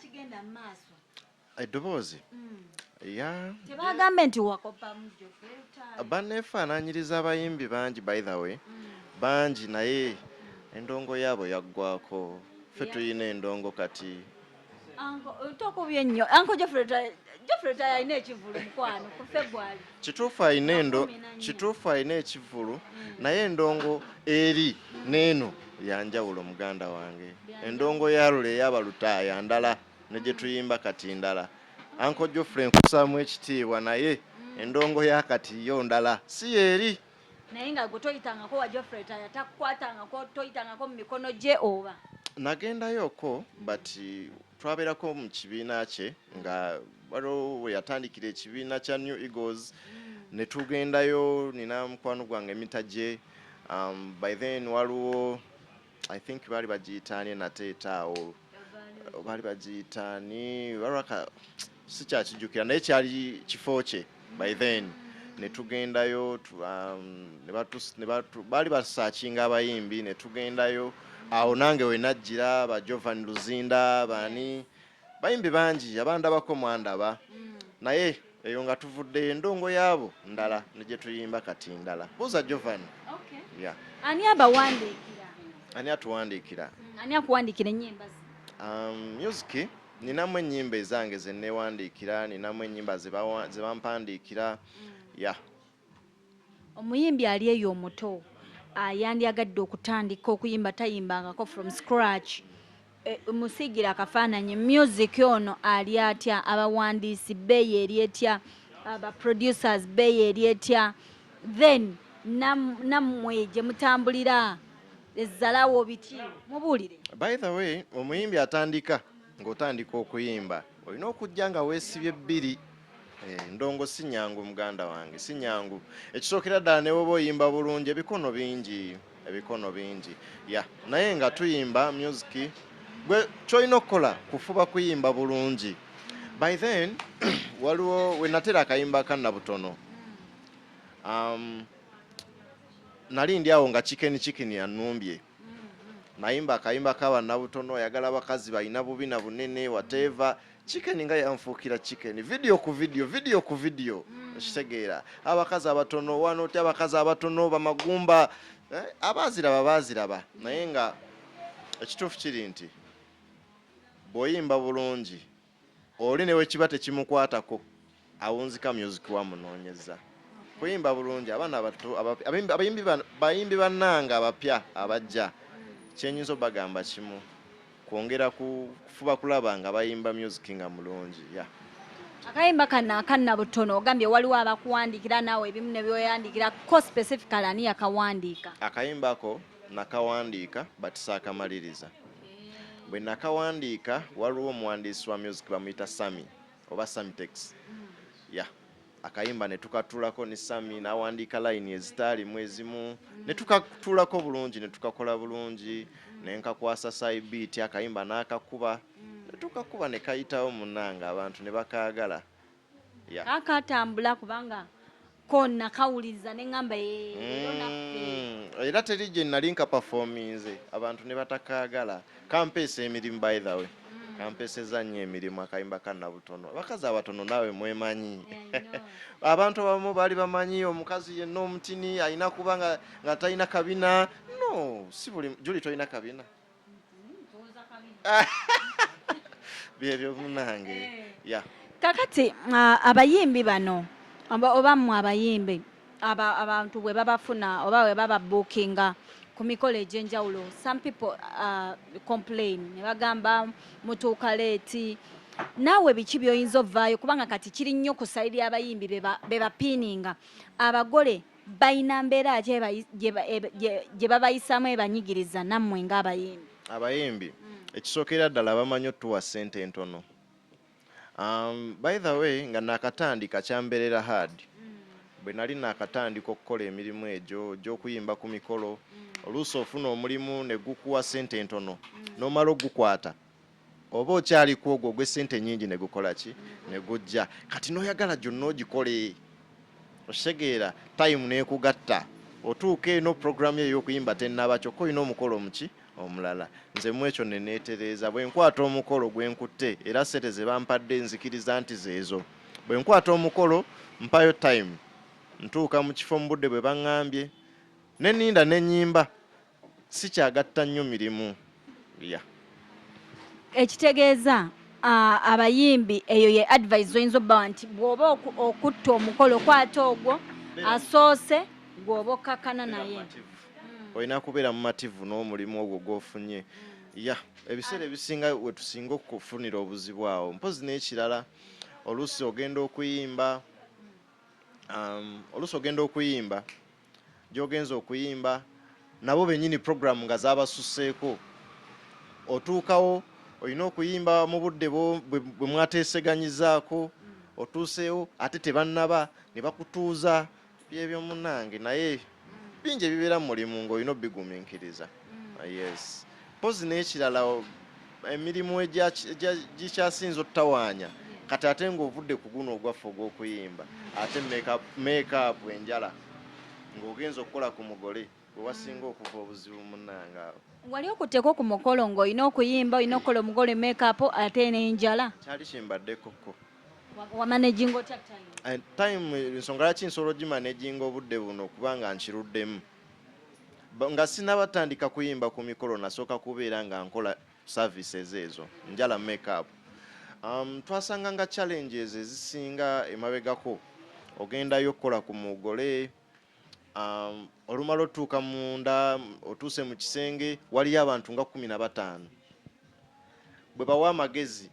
Kigenda maaso eddoboozi ya tebagambe nti wakopa mu Geoffrey banneefaanaanyiriza abayimbi bangi by the way bangi naye endongo yaabo yaggwako ffe tuyina endongo kati tokubye nnyo anko Geoffrey alina ekivulu mukwano ku February kituufu alina ekivulu naye endongo eri neeno yanjawulo muganda wange endongo yalula ey'abalutaaya ndala ne gye tuyimba kati ndala anko Geoffrey nkusaamu ekitiibwa naye endongo ya kati yo ndala si yeeri naye nga gwe toyitangako wa Geoffrey takukwatangako toyitangako mu mikono gye oba nagendayoko but twabeerako mu kibiina kye nga waliwo we yatandikira ekibiina kya New Eagles ne tugendayo nina mukwano gwange mitajje by then waliwo I think bali bagiyitaani nateetaawo bali bagiyitaani walwaka sikyakijjukira naye kyali kifo kye by then ne tugendayo baali basaakinga abayimbi ne tugendayo awo nange we najjira ba Jovan Luzinda bani bayimbi bangi abandabako mwandaba naye eyo nga tuvudde endongo yaabo ndala ne gye tuyimba kati ndala buuza Jovan. Yeah. Ani abawandiikira? Ani atuwandiikira? Ani akuwandiikira ennyimba ze? Music ninamu ennyimba ezange ze neewandiikira ninamu ennyimba ze bampandiikira ya omuyimbi ali eyo omuto yandiyagadde okutandika okuyimba tayimbangako from scratch musiigira akafaananyi music ono ali atya abawandiisi bbeeyi eri etya abaproducers bbeeyi eri etya then nammwe gye mutambulira ezzalawo biti mubuulire. By the way omuyimbi atandika ng'otandika okuyimba olina okujja nga weesibye bbiri ndongo si nyangu muganda wange si nyangu ekisookera ddala ne woba oyimba bulungi ebikono bingi ya naye nga tuyimba music gwe kyolina okukola kufuba kuyimba bulungi by then waliwo we natera akayimba ka Nabutono nali ndi awo nga chikeni yanumbye nayimba akayimba kaba Nabutono yagala bakazi balina bubi na bunene whatever chikeni nga yanfuukira chikeni video ku video ekitegeera abakazi abatono wano ti abakazi abatono bamagumba abaziraba naye nga ekituufu kiri nti bw'oyimba bulungi oli newe kiba tekimukwatako awunzika music wamunoonyeza kuyimba bulungi abaana abato bayimbi bannanga abapya abajja kyenyinza bagamba kimu kwongera kufuba kulaba nga bayimba music nga mulungi ya akayimba kana butono ogambye waliwo abakuwandiikira naawe ebimu ne byoyandikira ko specifically ani yakawandiika akayimbako nakawandiika but saakamaliriza bwe nakawandiika waliwo omuwandiisi wa music bamuyita Sami oba Samitex ya akayimba ne tukatulako ne Sami n'awandiika line ezitaalimu ezimu ne tukatulako bulungi ne tukakola bulungi ne nkakwasa side beat akayimba n'akakuba ne tukakuba ne kayitawo munnanga abantu ne bakaagala ya akatambula kubanga konna kawuliza ne ngamba era teri gye nali nka performinze abantu ne batakaagala kampeesa emirimu by the way kampeseza nnyo emirimu akayimba ka Nabutono abakazi abatono naawe mwemanyi abantu abamu baali bamanyi omukazi yenna omutini alina kuba nga talina kabina no si buli Juli tolina kabina byebyo munange ya kakati abayimbi bano oba mmwe abayimbi abantu bwe babafuna oba bwe baba bookinga ku mikolo egy'enjawulo some people complain ne bagamba mutuuka leeti naawe biki by'oyinza ovaayo kubanga kati kiri nnyo ku sayidi y'abayimbi be bapiininga abagole balina mbeera gye babayisaamu ebanyigiriza nammwe ng'abayimbi abayimbi ekisookera ddala bamanyi otuwa ssente entono by the way nga nakatandika kyambeerera hard bwe nali nakatandika okukola emirimu egyo gy'okuyimba ku mikolo oluusi ofuna omulimu ne gukuwa ssente entono n'omala ogukwata oba okyali ku ogwo gwe ssente nnyingi ne gukola ki ne gujja kati n'oyagala gyonna ogikole okitegeera time n'ekugatta otuuka eno program ye ey'okuyimba tennaba kyokka olina omukolo muki omulala. Nze mu ekyo ne neetereeza bwe nkwata omukolo gwe nkutte era ssente ze bampadde nzikiriza nti zeezo. Bwe nkwata omukolo mpayo time ntuuka mu kifo mu budde bwe baŋŋambye ne nninda ne nnyimba sikyagatta nnyo mirimu. Ekitegeeza abayimbi eyo ye advice oyinza obbawa nti bw'oba okutta omukolo kwata ogwo asoose gw'oba okkakkana naye. Olina kubeera mumativu n'omulimu ogwo gw'ofunye. Ebiseera ebisinga we tusinga okufunira obuzibu awo. Mpozi n'ekirala oluusi ogenda okuyimba gy'ogenza okuyimba nabo bennyini programu nga zaabasusseeko. Otuukawo olina okuyimba mu budde bwe mwateeseganyizaako, otuuseewo ate tebannaba ne bakutuuza byebyo munnange, naye bingi ebibeera mu mulimu ng'olina obigumiikiriza. Yes. Mpozi n'ekirala emirimu egikyasinza ottawaanya kati ate ng'ovudde ku guno ogwaffe ogw'okuyimba ate make-up enjala ng'ogenza okukola ku mugole gwe wasinga okuva obuzibu munnange awo. Wali okutteko ku mukolo ng'olina okuyimba, olina okukola omugole make-up ate n'enjala? Kyali kimbaddekoko. Wamanaginga otya time? Time ensonga lwaki nsobola ogimanaginga obudde buno kubanga nkiruddemu. Nga sinnabatandika kuyimba ku mikolo nasooka kubeera nga nkola services ezo njala make-up. Twasanga nga challenges ezisinga emabegako ogendayo okukola ku mugole olumala otuuka munda otuuse mu kisenge waliyo abantu nga 15 bwe bawa amagezi